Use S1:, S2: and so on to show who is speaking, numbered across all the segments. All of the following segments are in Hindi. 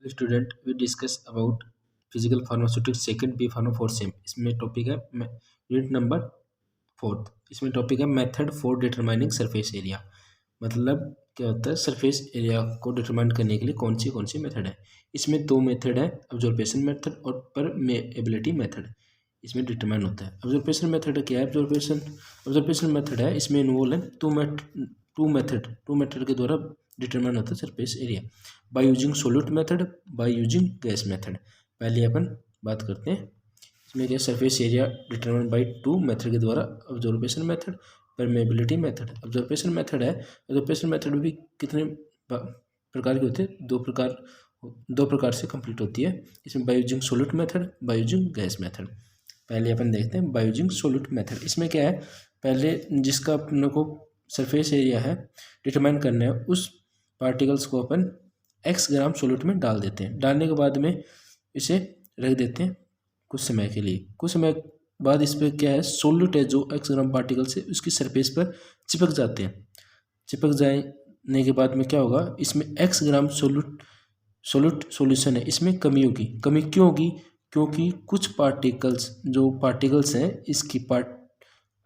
S1: Student we discuss about physical pharmaceutics second B pharma fourth sem. इसमें टॉपिक है यूनिट नंबर फोर्थ। इसमें टॉपिक है method for determining surface area. मतलब क्या होता है, सरफेस एरिया को डिटरमाइन करने के लिए कौन सी मेथड है। इसमें दो मेथड है, ऑब्जर्वेशन मेथड और परमेएबिलिटी मेथड। इसमें डिटरमाइन होता है। ऑब्जर्वेशन मेथड क्या है? ऑब्जर्वेशन मेथड है, इसमें इन्वॉल्व है टू मेथड के द्वारा डिटरमाइन होता है surface area. By using solute method, bye using gas method. पहले अपन बात करते हैं इसमें क्या, surface area determine by two method के द्वारा। Observation method, permeability method. Observation method है, ऑब्जर्वेशन मेथड भी कितने प्रकार के होते हैं? दो प्रकार से कंप्लीट होती है। इसमें by using solute method, bye using gas method. पहले अपन देखते हैं बाय यूजिंग सोल्यूट मेथड। इसमें क्या है, पहले जिसका अपने को सरफेस एरिया है डिटरमाइन करना है, उस पार्टिकल्स को अपन x ग्राम सोल्यूट में डाल देते हैं। डालने के बाद में इसे रख देते हैं कुछ समय के लिए। कुछ समय बाद इस पर क्या है, सोल्यूट है जो x ग्राम पार्टिकल्स है उसकी सरफेस पर चिपक जाते हैं। चिपक जाने के बाद में क्या होगा, इसमें x ग्राम सोल्यूट सॉल्यूशन है, इसमें कमी होगी। कमी क्यों होगी? क्योंकि कुछ पार्टिकल्स हैं इसकी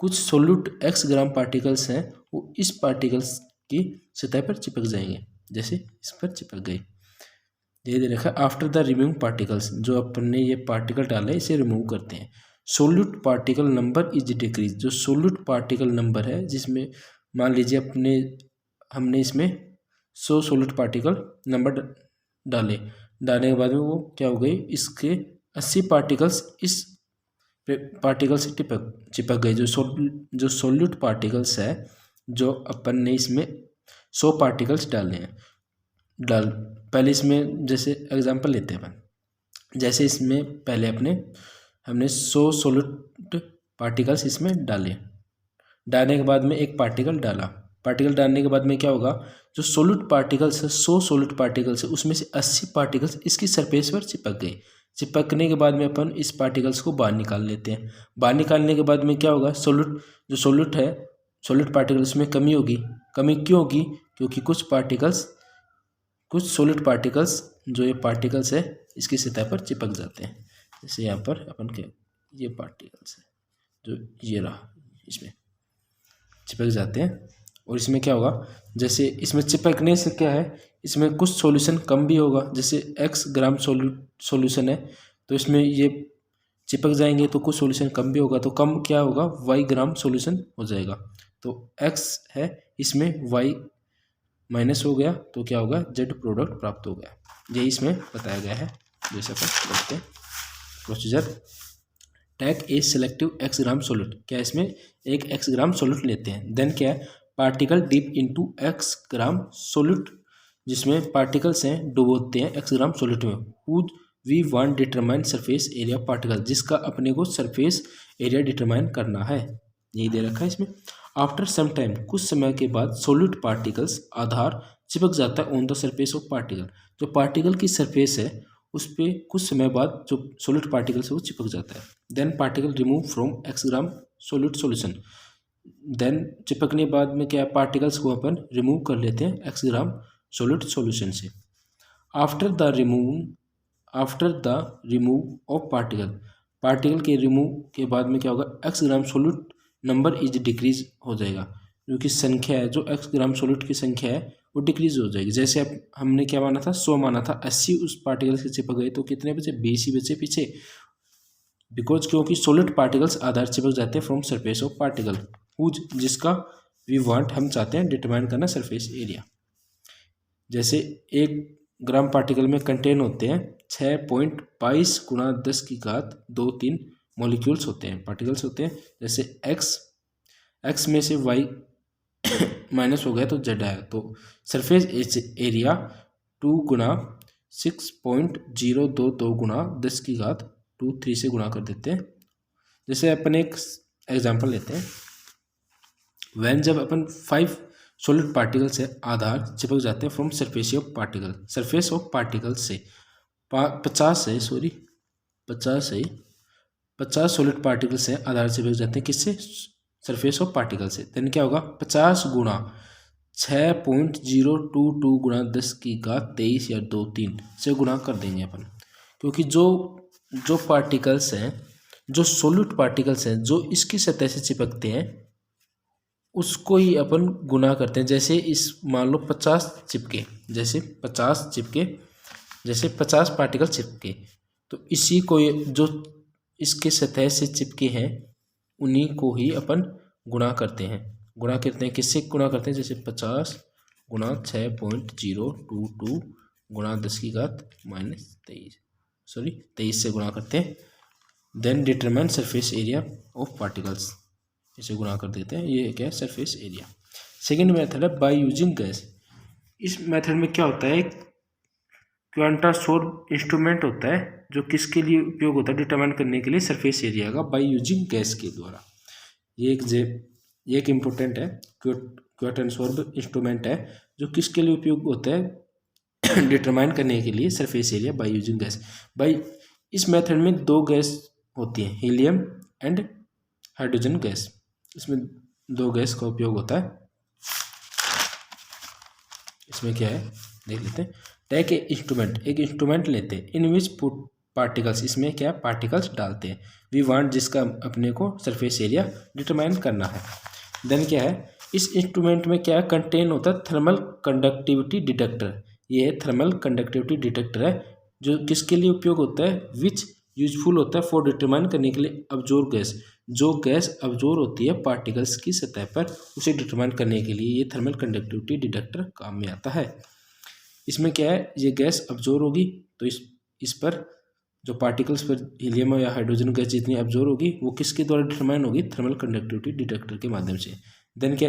S1: कुछ सोल्यूट x ग्राम पार्टिकल्स हैं, वो इस पार्टिकल्स की सतह पर चिपक जाएंगे। जैसे इस पर चिपक गए, ये दे रखा। आफ्टर द रिमूविंग पार्टिकल्स, जो अपन ने ये पार्टिकल डाला है इसे रिमूव करते हैं। Solute particle number is decrease. जो सोल्यूट पार्टिकल नंबर है, जिसमें मान लीजिए हमने इसमें 100 सोल्यूट पार्टिकल नंबर डालने के बाद में वो क्या हो गई, इसके 80 पार्टिकल्स इस पार्टिकल से चिपक गए। जो सोल्यूट पार्टिकल्स है, जो अपन ने इसमें 100 पार्टिकल्स डालने हैं। पहले इसमें जैसे एग्जांपल लेते हैं अपन। जैसे इसमें पहले हमने 100 सोल्यूट पार्टिकल्स इसमें डालने के बाद में एक पार्टिकल डालने के बाद में क्या होगा, जो सोल्यूट पार्टिकल्स है 100 सोल्यूट पार्टिकल्स है, उसमें से 80 पार्टिकल्स इसकी सरफेस पर चिपक गए। चिपकने के बाद में अपन इस पार्टिकल्स को बाहर निकाल लेते हैं। बाहर निकालने के बाद में क्या होगा, सोल्यूट पार्टिकल्स में कमी होगी। कमी क्यों होगी? क्योंकि कुछ सोल्यूट पार्टिकल्स जो ये पार्टिकल्स है इसकी सतह पर चिपक जाते हैं। जैसे यहाँ पर अपन के ये पार्टिकल्स है जो ये रहा, इसमें चिपक जाते हैं। और इसमें क्या होगा, जैसे इसमें चिपकने से क्या है, इसमें कुछ सॉल्यूशन कम भी होगा। जैसे x ग्राम सॉल्यूशन है तो इसमें ये चिपक जाएंगे, तो कुछ सॉल्यूशन कम भी होगा, तो कम क्या होगा, y ग्राम सॉल्यूशन हो जाएगा। तो x है, इसमें y माइनस हो गया, तो क्या होगा, z प्रोडक्ट प्राप्त हो गया। यही इसमें बताया गया है। जैसे अपन देखते हैं procedure. Take a selective x gram solute. क्या इसमें एक x ग्राम सोल्यूट लेते हैं। देन क्या है, particle dip into x gram solute, जिसमें पार्टिकल्स हैं डुबोते हैं x ग्राम सोल्यूट में। Whose we want determine surface area particle, जिसका अपने को सरफेस एरिया डिटरमाइन करना है। यही दे रखा है इसमें। आफ्टर सम टाइम, कुछ समय के बाद सोल्यूट पार्टिकल्स आधार चिपक जाता है on the surface of particle. जो पार्टिकल की सरफेस है उस पर कुछ समय बाद जो सोल्यूट पार्टिकल है वो चिपक जाता है। Then particle remove from x gram solute solution. Then चिपकने बाद में क्या, पार्टिकल्स को अपन रिमूव कर लेते हैं x ग्राम सोल्यूट सॉल्यूशन से। After the remove of particle के रिमूव के बाद में क्या होगा, x gram solute number is decrease हो जाएगा। क्योंकि संख्या है, जो x ग्राम सोल्यूट की संख्या है वो डिक्रीज हो जाएगी। जैसे अब हमने क्या माना था, 100 माना था, 80 उस पार्टिकल से चिपक गए, तो कितने बचे, 20 ही बचे पीछे। बिकॉज क्योंकि सोलिड पार्टिकल्स आधार चिपक जाते हैं फ्रॉम सरफेस ऑफ पार्टिकल, जिसका वी वांट, हम चाहते हैं डिटरमाइन करना सरफेस एरिया। जैसे 1 ग्राम पार्टिकल में कंटेन होते हैं 6.22 गुणा 10 की घात 2-3 मॉलिक्यूल्स होते हैं, पार्टिकल्स होते हैं। जैसे x में से y माइनस हो गया तो z आया, तो सरफेस एरिया 2 गुणा 6.022 गुणा 10 की घात 23 से गुणा कर देते हैं। जैसे अपन एक एग्जांपल लेते हैं। वैन जब अपन 5 सॉलिड पार्टिकल से आधार चिपक जाते हैं फ्रॉम सरफेस ऑफ पार्टिकल से 50 सॉलिड पार्टिकल से आधार चिपक जाते हैं, किससे, सरफेस ऑफ पार्टिकल से। देन क्या होगा, 50 गुणा 6.022 गुणा 10 की घात 23 या 23 से गुणा कर देंगे अपन, क्योंकि जो जो पार्टिकल्स हैं, जो सोल्यूट पार्टिकल्स हैं जो इसकी सतह से चिपकते हैं उसको ही अपन गुणा करते हैं। जैसे इस मान लो 50 चिपके, जैसे 50 पार्टिकल चिपके, तो इसी को जो इसके सतह से चिपके हैं उन्हीं को ही अपन गुणा करते हैं। किससे गुणा करते हैं? जैसे 50 गुणा 6.022 गुणा 10 की घात -23 से गुणा करते हैं। Then determine surface area of particles, इसे गुणा कर देते हैं। ये क्या है? Surface area. सेकेंड मेथड है बाय यूजिंग गैस। इस मेथड में क्या होता है? क्वांटासोर इंस्ट्रूमेंट होता है जो किसके लिए उपयोग होता है? डिटरमाइन करने के लिए सरफेस एरिया का बाय यूजिंग गैस के द्वारा। ये एक इम्पोर्टेंट है, क्वांटासोर इंस्ट्रूमेंट है जो किसके लिए उपयोग होता है? डिटरमाइन करने के लिए surface area bye using gas. इस मेथड में दो गैस होती हैं, हीलियम एंड हाइड्रोजन गैस। इसमें दो गैस का उपयोग होता है। इसमें क्या है देख लेते हैं। टेक एक इंस्ट्रूमेंट लेते हैं इन विच पुट पार्टिकल्स, इसमें क्या पार्टिकल्स डालते हैं। वी वांट, जिसका अपने को सरफेस एरिया डिटरमाइन करना है। देन क्या है? इस इंस्ट्रूमेंट में क्या कंटेन होता है? Thermal conductivity detector. ये है थर्मल कंडक्टिविटी डिटेक्टर है जो किसके लिए उपयोग होता है? विच यूजफुल होता है फॉर डिटरमाइन करने के लिए अब्जॉर्ब गैस। जो गैस अब्जॉर्ब होती है पार्टिकल्स की सतह पर, उसे डिटरमाइन करने के लिए ये थर्मल कंडक्टिविटी डिटेक्टर काम में आता है। इसमें क्या है? ये गैस अब्जॉर्ब होगी तो इस पर जो पार्टिकल्स पर हीलियम या हाइड्रोजन गैस जितनी अब्जॉर्ब होगी वो किसके द्वारा डिटरमाइन होगी? थर्मल कंडक्टिविटी डिटेक्टर के माध्यम से। देन क्या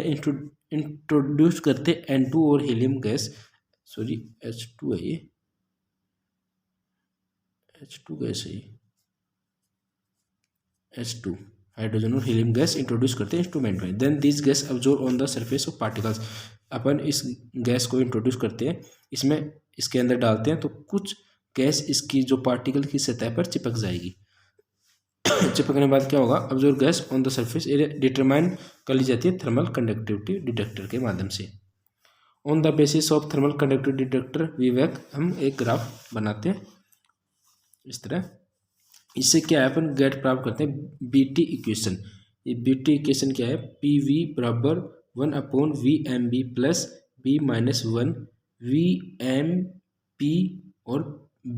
S1: इंट्रोड्यूस करते N2 और हीलियम गैस, H2 है, ये H2 गैस है, H2 हाइड्रोजन और हीलियम गैस इंट्रोड्यूस करते हैं इंस्ट्रूमेंट में। Then this gas absorb on the surface of particles. अपन इस गैस को इंट्रोड्यूस करते हैं, इसमें इसके अंदर डालते हैं तो कुछ गैस इसकी जो पार्टिकल की सतह पर चिपक जाएगी। चिपकने के बाद क्या होगा? Absorb gas on the surface area determine कर ली जाती है थर्मल कंडक्टिविटी डिटेक्टर के माध्यम से। On the basis of thermal conductivity detector विवेक हम एक ग्राफ बनाते हैं इस तरह। इससे क्या है? अपन गेट प्राप्त करते हैं बीटी इक्वेशन। ये बीटी इक्वेशन क्या है? पी वी बराबर 1/VMB प्लस B - 1 VMP और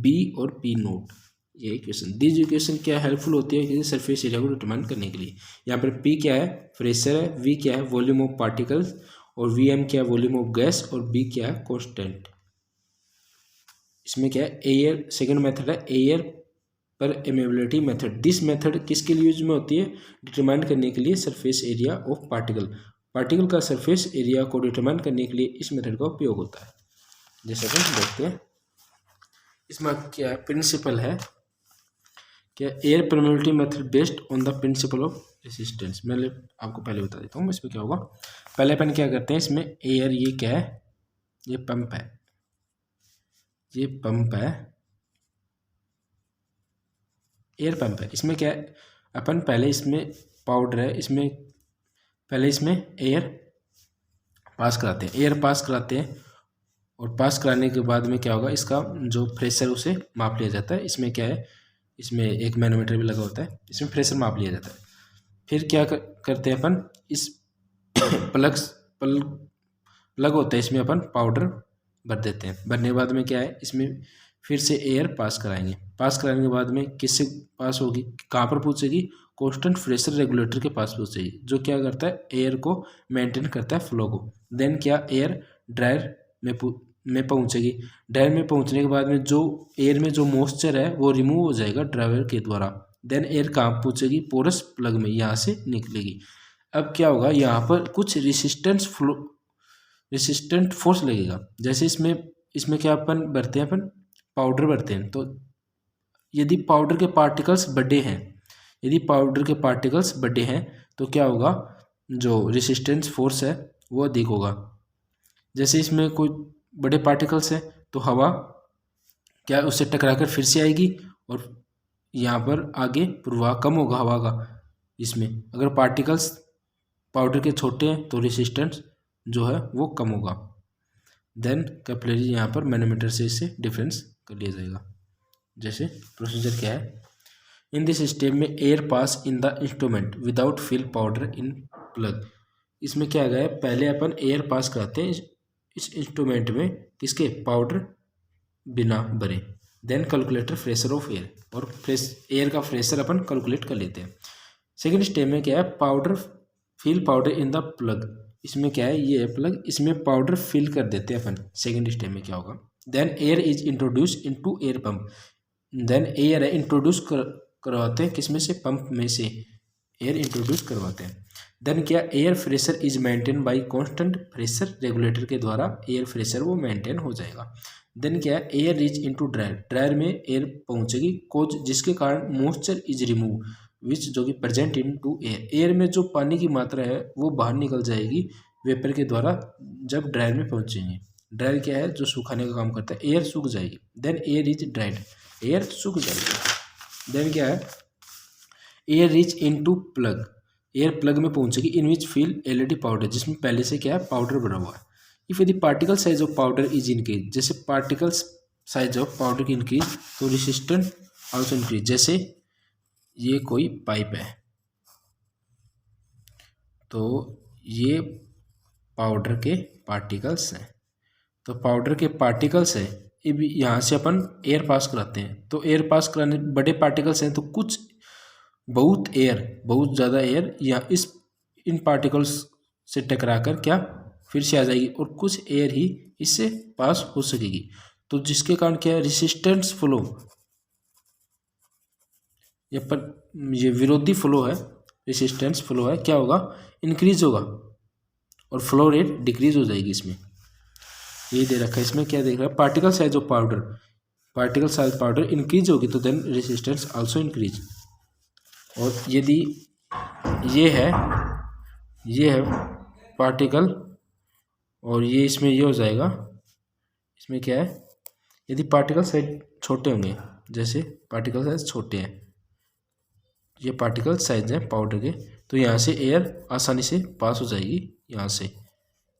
S1: B और P नोट। ये इक्वेशन, दिस इक्वेशन क्या हेल्पफुल होती है कि सरफेस एरिया को डिटरमाइन करने के लिए। यहाँ पर P क्या है? प्रेशर है, V क्या है? वॉल्यूम ऑफ पार्टिकल्स, और VM क्या है? वॉल्यूम ऑफ गैस, और B क्या है? कांस्टेंट। इसमें क्या है? एयर, सेकंड मेथड है air permeability method. This method किसके लिए यूज में होती है? डिटरमाइन करने के लिए सरफेस एरिया ऑफ पार्टिकल का सरफेस एरिया को डिटरमाइन करने के लिए इस मेथड का उपयोग होता है। जैसे अपन देखते हैं इसमें क्या प्रिंसिपल है, क्या air permeability method based on the principle of resistance. मैं आपको पहले बता देता हूँ इसमें क्या होगा। पहले अपन क्या करते हैं, इसमें एयर, ये क्या है? ये पंप है, ये पंप है, एयर पंप है। इसमें क्या है? अपन पहले इसमें पाउडर है, इसमें पहले इसमें एयर पास कराते हैं, और पास कराने के बाद में क्या होगा? इसका जो प्रेशर उसे माप लिया जाता है। इसमें क्या है? इसमें एक मैनोमीटर भी लगा होता है, इसमें प्रेशर माप लिया जाता है। फिर क्या करते हैं अपन? इस प्लग होता है, इसमें अपन पाउडर भर देते हैं। भरने के बाद में क्या है? इसमें फिर से एयर पास कराएंगे। पास कराने के बाद में किससे पास होगी? कहाँ पर पहुँचेगी? कांस्टेंट प्रेशर रेगुलेटर के पास पहुँचेगी, जो क्या करता है? एयर को मेंटेन करता है, फ्लो को। देन क्या? एयर ड्रायर में पहुँचेगी। ड्रायर में पहुँचने के बाद में जो एयर में जो मॉइस्चर है वो रिमूव हो जाएगा ड्रायर के द्वारा। देन एयर कहाँ पहुँचेगी? पोरस प्लग में, यहाँ से निकलेगी। अब क्या होगा? यहाँ पर कुछ रेसिस्टेंट फोर्स लगेगा। जैसे इसमें क्या अपन भरते हैं? अपन पाउडर भरते हैं। तो यदि पाउडर के पार्टिकल्स बड़े हैं तो क्या होगा? जो रेसिस्टेंस फोर्स है वो अधिक होगा। जैसे इसमें कोई बड़े पार्टिकल्स है तो हवा क्या उससे टकराकर फिर से आएगी, और यहाँ पर आगे प्रवाह कम होगा हवा का। इसमें अगर पार्टिकल्स पाउडर के छोटे हैं तो रेसिस्टेंस जो है वो कम होगा। देन कैपिलरी यहाँ पर मैनोमीटर से इससे डिफरेंस कर लिया जाएगा। जैसे प्रोसीजर क्या है, इन दिस स्टेप में air pass in the instrument without fill powder in plug. इसमें क्या गया है, पहले अपन एयर पास कराते हैं इस इंस्ट्रूमेंट में, किसके, पाउडर बिना भरे। Then calculator pressure of air, और एयर का प्रेशर अपन कैलकुलेट कर लेते हैं। सेकेंड स्टेप में क्या है, powder fill powder in the plug. इसमें क्या है, ये है प्लग, इसमें पाउडर फिल कर देते हैं अपन। सेकेंड स्टेप में क्या होगा, then air is introduce into air pump. Then air है इंट्रोड्यूस करवाते हैं किसमें से, पंप में से एयर इंट्रोड्यूस करवाते हैं। देन क्या, air pressure is maintain by constant pressure regulator के द्वारा एयर प्रेशर वो मेंटेन हो जाएगा। देन क्या है, air reach into dryer, dryer में एयर पहुंचेगी कोज, जिसके कारण मॉइस्चर इज रिमूव विच, जो कि present in to air, air में जो पानी की मात्रा है वो बाहर निकल जाएगी वेपर के द्वारा जब ड्रायर में पहुंचेंगे। ड्रायर क्या है, जो सुखाने का काम करता है, एयर सूख जाएगी। Then air is dried, air सूख जाएगी। देन क्या है, air reach into plug, air plug में पहुंचेगी in which filled powder, जिसमें पहले से क्या है, पाउडर भरा हुआ है। इफ यदि particle size of powder is increase, जैसे पार्टिकल्स साइज ऑफ पाउडर की इंक्रीज तो रेसिस्टेंट आल्सो इंक्रीज। जैसे ये कोई पाइप है, तो ये पाउडर के पार्टिकल्स हैं, तो पाउडर के पार्टिकल्स है, यहाँ से अपन एयर पास कराते हैं, तो एयर पास कराने बड़े पार्टिकल्स हैं, तो कुछ बहुत एयर, बहुत ज़्यादा एयर या इस इन पार्टिकल्स से टकरा कर क्या फिर से आ जाएगी, और कुछ एयर ही इससे पास हो सकेगी। तो जिसके कारण क्या है, रेसिस्टेंस फ्लो, ये विरोधी फ्लो है, रेसिस्टेंस फ्लो है, क्या होगा, इंक्रीज होगा, और फ्लो रेट डिक्रीज हो जाएगी। इसमें ये दे रखा है, इसमें क्या देख रहा है, particle size of powder, particle size powder increase होगी तो देन रेसिस्टेंस आल्सो इंक्रीज। और यदि ये है पार्टिकल, और ये इसमें ये हो जाएगा, इसमें क्या है, यदि पार्टिकल साइज छोटे होंगे, जैसे पार्टिकल साइज छोटे हैं, ये पार्टिकल साइज है पाउडर के, तो यहाँ से एयर आसानी से पास हो जाएगी यहाँ से,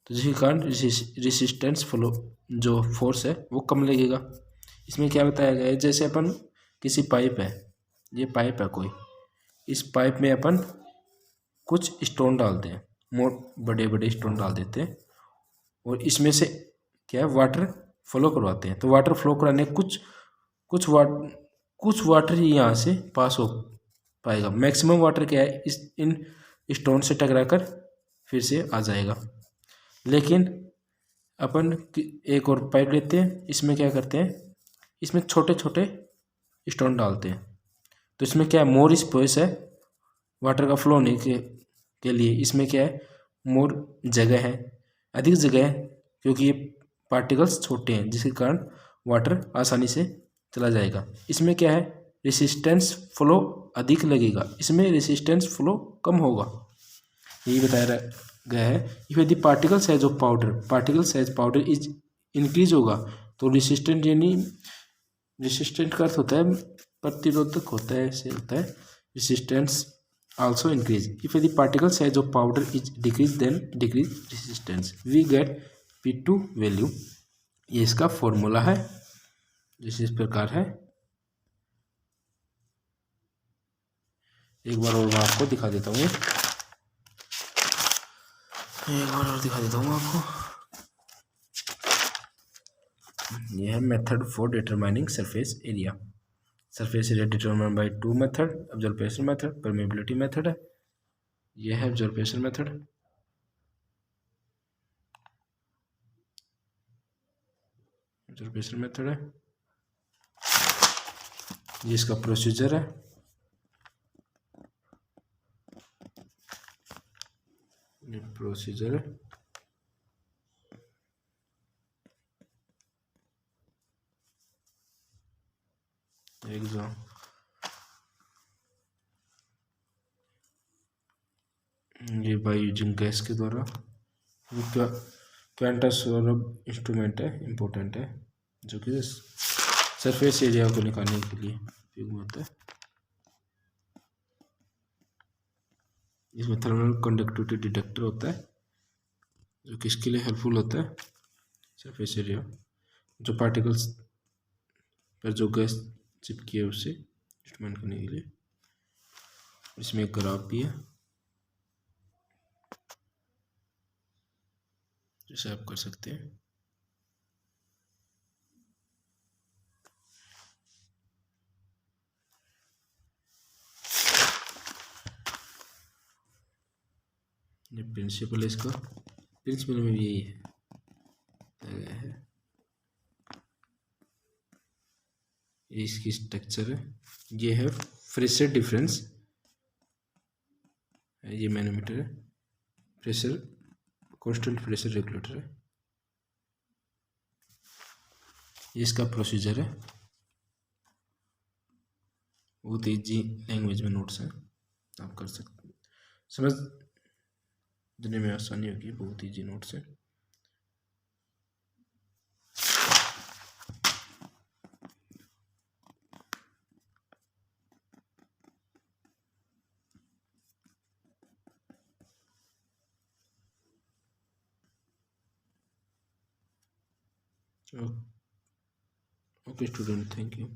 S1: तो जिसके कारण रेसिस्टेंस फ्लो जो फोर्स है वो कम लगेगा। इसमें क्या बताया गया है, जैसे अपन किसी पाइप है, ये पाइप है कोई, इस पाइप में अपन कुछ स्टोन डालते हैं, बड़े बड़े स्टोन डाल देते हैं, और इसमें से क्या है, वाटर फ्लो करवाते हैं। तो वाटर फ्लो कराने कुछ वाटर ही यहाँ से पास हो पाएगा। मैक्सिमम वाटर क्या है, इन स्टोन से टकराकर फिर से आ जाएगा। लेकिन अपन एक और पाइप लेते हैं, इसमें क्या करते हैं, इसमें छोटे छोटे स्टोन डालते हैं, तो इसमें क्या है, मोर स्पेस है वाटर का फ्लो होने के लिए। इसमें क्या है, मोर जगह है, अधिक जगह है, क्योंकि ये पार्टिकल्स छोटे हैं, जिसके कारण वाटर आसानी से चला जाएगा। इसमें क्या है, रेसिस्टेंस फ्लो अधिक लगेगा, इसमें रेसिस्टेंस फ्लो कम होगा, यही बताया गया है। इफ यदि particle size of powder is increase होगा, तो रेसिस्टेंट, यानी रेसिस्टेंट का अर्थ होता है प्रतिरोधक होता है, ऐसे होता है, रेसिस्टेंस आल्सो इंक्रीज। इफ यदि particle size of powder is decrease, then decrease resistance, we get P2 value. ये इसका फॉर्मूला है, जिस प्रकार है। एक बार और मैं आपको दिखा देता हूँ, आपको। यह है method for determining surface area. Surface area determine by two method, observation method, permeability method है। यह है ऑब्जर्वेशन मेथड, है, ये इसका प्रोसीजर है। ये प्रोसीजर है, एग्जाम, ये बाय यूजिंग गैस के द्वारा, क्वांटस इंस्ट्रूमेंट है, इम्पोर्टेंट है, जो कि सरफेस एरिया को निकालने के लिए उपयोग होता है। इसमें थर्मल कंडक्टिविटी डिटेक्टर होता है, जो किसके लिए हेल्पफुल होता है, सरफेस एरिया, जो पार्टिकल्स पर जो गैस चिपकी है उसे डिटरमाइन करने के लिए। इसमें एक ग्राफ भी है जिसे आप कर सकते हैं। ये प्रिंसिपल है, इसका प्रिंसिपल में भी यही है, ये इसकी स्ट्रक्चर है। ये है प्रेशर डिफरेंस, ये मैनोमीटर है, प्रेशर कांस्टेंट प्रेशर रेगुलेटर है, ये इसका प्रोसीजर है। बहुत ईजी लैंग्वेज में नोट्स हैं, आप कर सकते हैं, समझने में आसानी होगी, बहुत ईजी नोट्स है। Okay student, thank you.